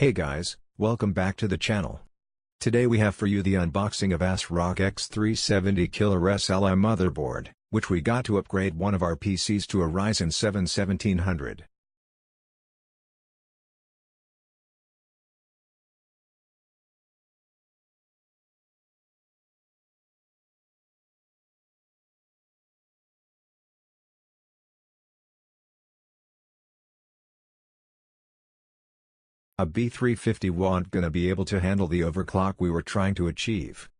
Hey guys, welcome back to the channel. Today we have for you the unboxing of Asrock X370 killer SLI motherboard, which we got to upgrade one of our PCs to a Ryzen 7 1700. A B350 wasn't gonna be able to handle the overclock we were trying to achieve.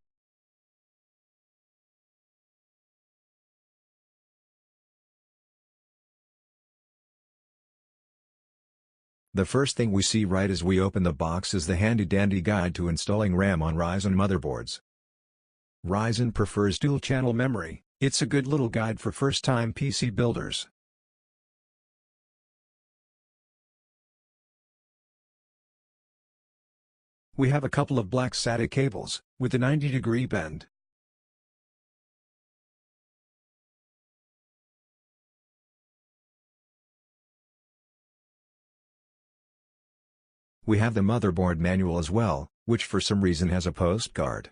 The first thing we see right as we open the box is the handy-dandy guide to installing RAM on Ryzen motherboards. Ryzen prefers dual-channel memory. It's a good little guide for first-time PC builders. We have a couple of black SATA cables, with a 90-degree bend. We have the motherboard manual as well, which for some reason has a postcard.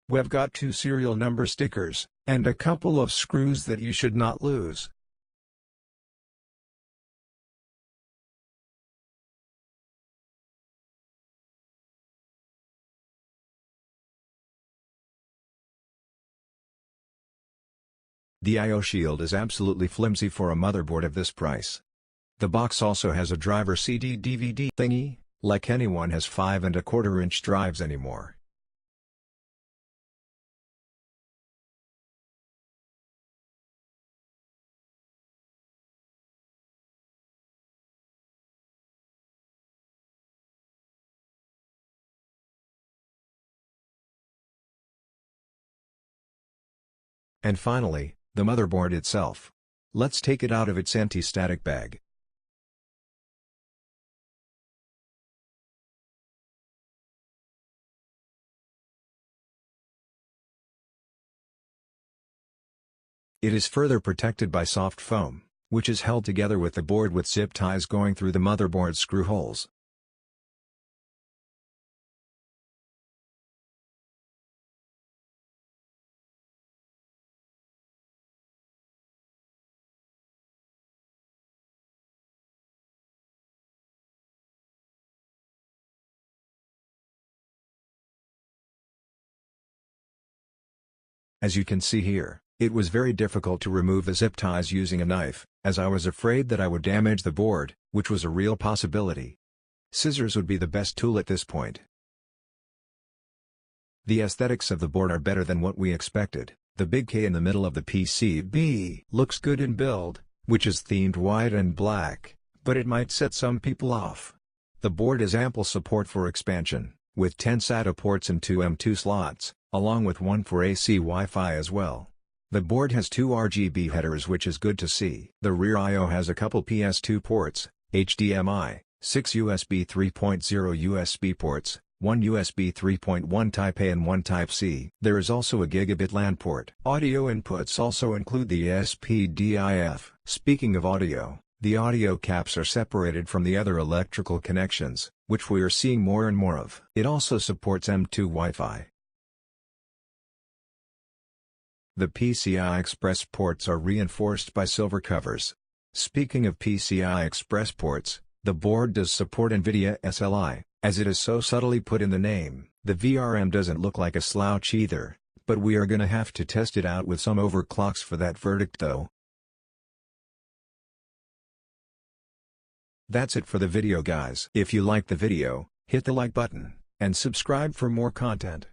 We've got two serial number stickers, and a couple of screws that you should not lose. The I/O shield is absolutely flimsy for a motherboard of this price. The box also has a driver CD/DVD thingy, like anyone has 5¼ inch drives anymore. And finally, the motherboard itself. Let's take it out of its anti-static bag. It is further protected by soft foam, which is held together with the board with zip ties going through the motherboard screw holes. As you can see here, it was very difficult to remove the zip ties using a knife, as I was afraid that I would damage the board, which was a real possibility. Scissors would be the best tool at this point. The aesthetics of the board are better than what we expected. The big K in the middle of the PCB looks good in build, which is themed white and black, but it might set some people off. The board has ample support for expansion, with 10 SATA ports and 2 M2 slots, along with one for AC Wi-Fi as well. The board has 2 RGB headers, which is good to see. The rear I/O has a couple PS2 ports, HDMI, 6 USB 3.0 USB ports, 1 USB 3.1 Type A and 1 Type C. There is also a gigabit LAN port. Audio inputs also include the SPDIF. Speaking of audio, the audio caps are separated from the other electrical connections, which we are seeing more and more of. It also supports M2 Wi-Fi. The PCI Express ports are reinforced by silver covers. Speaking of PCI Express ports, the board does support NVIDIA SLI, as it is so subtly put in the name. The VRM doesn't look like a slouch either, but we are gonna have to test it out with some overclocks for that verdict though. That's it for the video guys. If you liked the video, hit the like button, and subscribe for more content.